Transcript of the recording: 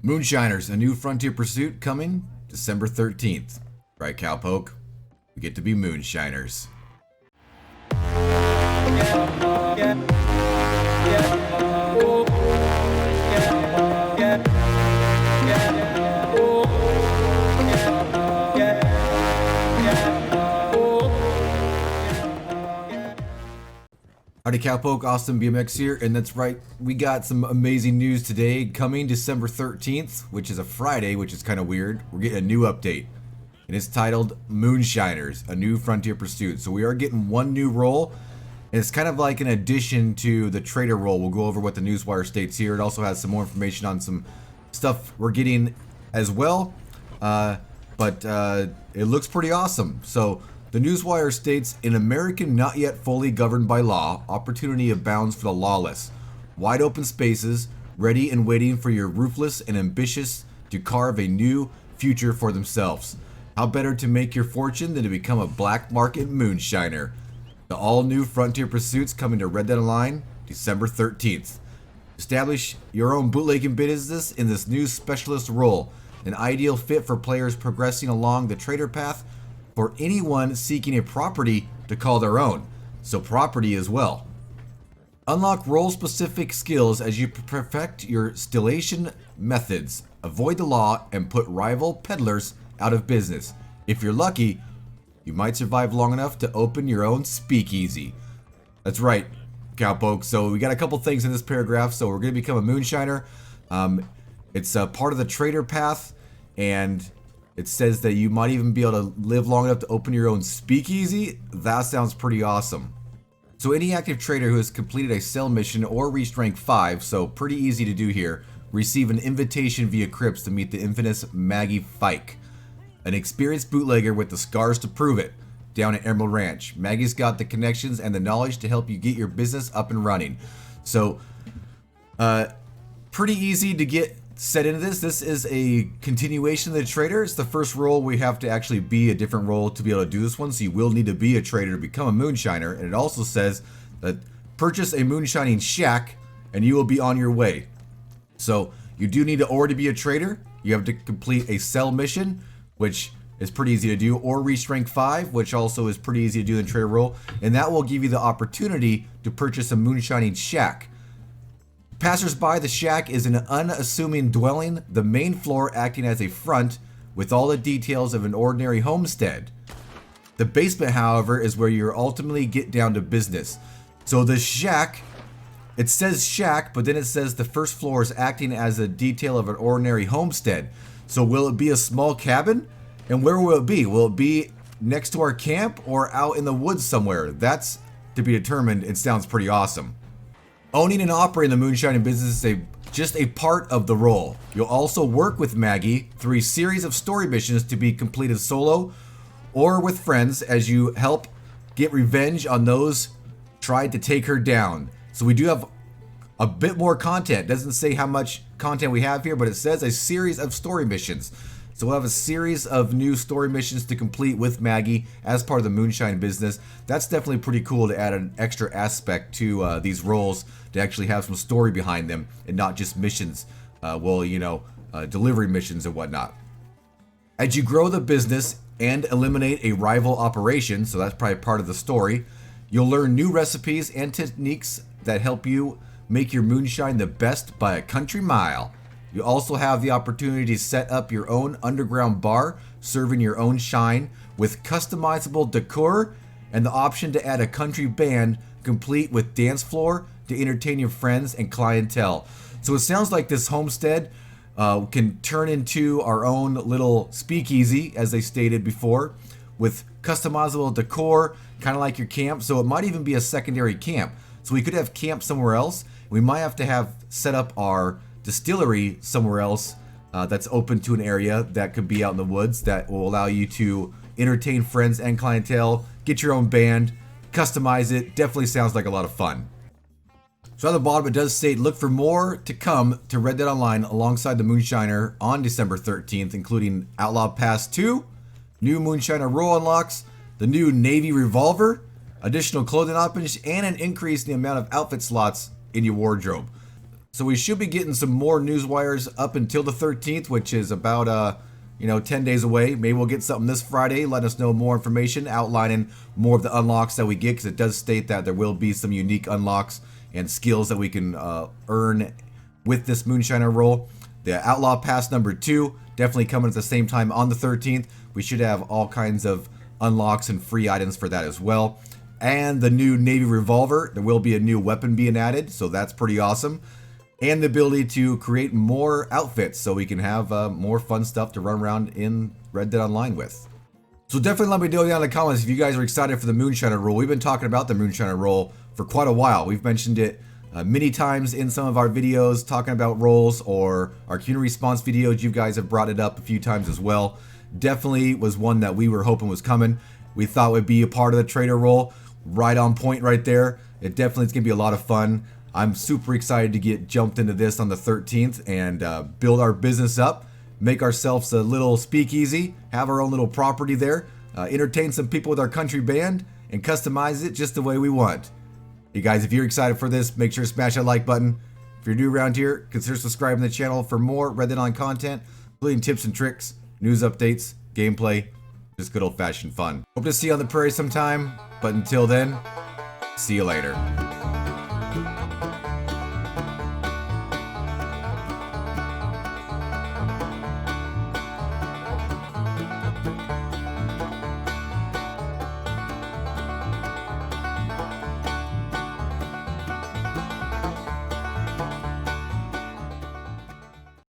Moonshiners, a new frontier pursuit coming December 13th. Right, Cowpoke? We get to be Moonshiners. Howdy Cowpoke, AustinBMX here, and that's right, we got some amazing news today. Coming December 13th, which is a Friday, which is kind of weird, we're getting a new update. And it's titled Moonshiners, a new frontier pursuit. So we are getting one new role, and it's kind of like an addition to the trader role. We'll go over what the newswire states here. It also has some more information on some stuff we're getting as well, but it looks pretty awesome. So the newswire states, in American not yet fully governed by law, opportunity abounds for the lawless. Wide open spaces, ready and waiting for your ruthless and ambitious to carve a new future for themselves. How better to make your fortune than to become a black market moonshiner? The all-new Frontier Pursuits coming to Red Dead Online December 13th. Establish your own bootlegging business in this new specialist role, an ideal fit for players progressing along the trader path, for anyone seeking a property to call their own, so property as well. Unlock role-specific skills as you perfect your stillation methods, avoid the law, and put rival peddlers out of business. If you're lucky, you might survive long enough to open your own speakeasy. That's right, Cowpoke. So we got a couple things in this paragraph. So we're going to become a moonshiner. It's a part of the trader path, and it says that you might even be able to live long enough to open your own speakeasy. That sounds pretty awesome. So any active trader who has completed a sell mission or reached rank 5, so pretty easy to do here, receive an invitation via crypts to meet the infamous Maggie Fike, an experienced bootlegger with the scars to prove it, down at Emerald Ranch. Maggie's got the connections and the knowledge to help you get your business up and running. So, pretty easy to get set into this. This is a continuation of the trader. It's the first role we have to actually be a different role to be able to do this one, so you will need to be a trader to become a moonshiner. And it also says that purchase a moonshining shack and you will be on your way. So you do need to already be a trader. You have to complete a sell mission, which is pretty easy to do, or reach rank 5, which also is pretty easy to do in the trader role, and that will give you the opportunity to purchase a moonshining shack. Passers-by, the shack is an unassuming dwelling, the main floor acting as a front with all the details of an ordinary homestead. The basement, however, is where you ultimately get down to business. So the shack, it says shack, but then it says the first floor is acting as a detail of an ordinary homestead. So will it be a small cabin? And where will it be? Will it be next to our camp or out in the woods somewhere? That's to be determined. It sounds pretty awesome. Owning and operating the moonshining business is just a part of the role. You'll also work with Maggie through a series of story missions to be completed solo or with friends as you help get revenge on those tried to take her down. So we do have a bit more content. It doesn't say how much content we have here, but it says a series of story missions. So we'll have a series of new story missions to complete with Maggie as part of the moonshine business. That's definitely pretty cool to add an extra aspect to these roles, to actually have some story behind them and not just missions, delivery missions and whatnot. As you grow the business and eliminate a rival operation, so that's probably part of the story, you'll learn new recipes and techniques that help you make your moonshine the best by a country mile. You also have the opportunity to set up your own underground bar, serving your own shine with customizable decor and the option to add a country band complete with dance floor to entertain your friends and clientele. So it sounds like this homestead can turn into our own little speakeasy, as they stated before, with customizable decor, kind of like your camp. So it might even be a secondary camp. So we could have camp somewhere else. We might have to have set up our distillery somewhere else that's open to an area that could be out in the woods that will allow you to entertain friends and clientele, get your own band, customize it. Definitely sounds like a lot of fun. So at the bottom it does say look for more to come to Red Dead Online alongside the Moonshiner on December 13th, including Outlaw Pass 2, new Moonshiner Role unlocks, the new Navy Revolver, additional clothing options, and an increase in the amount of outfit slots in your wardrobe. So we should be getting some more news wires up until the 13th, which is about 10 days away. Maybe we'll get something this Friday, letting us know more information, outlining more of the unlocks that we get, because it does state that there will be some unique unlocks and skills that we can earn with this Moonshiner Role. The Outlaw Pass number 2, definitely coming at the same time on the 13th. We should have all kinds of unlocks and free items for that as well. And the new Navy Revolver, there will be a new weapon being added, so that's pretty awesome. And the ability to create more outfits so we can have more fun stuff to run around in Red Dead Online with. So definitely let me know down in the comments if you guys are excited for the Moonshiner Role. We've been talking about the Moonshiner Role for quite a while. We've mentioned it many times in some of our videos talking about roles, or our community response videos. You guys have brought it up a few times as well. Definitely was one that we were hoping was coming. We thought would be a part of the trader role. Right on point right there. It definitely is going to be a lot of fun. I'm super excited to get jumped into this on the 13th and build our business up, make ourselves a little speakeasy, have our own little property there, entertain some people with our country band, and customize it just the way we want. Hey guys, if you're excited for this, make sure to smash that like button. If you're new around here, consider subscribing to the channel for more Red Dead Online content, including tips and tricks, news updates, gameplay, just good old-fashioned fun. Hope to see you on the prairie sometime, but until then, see you later.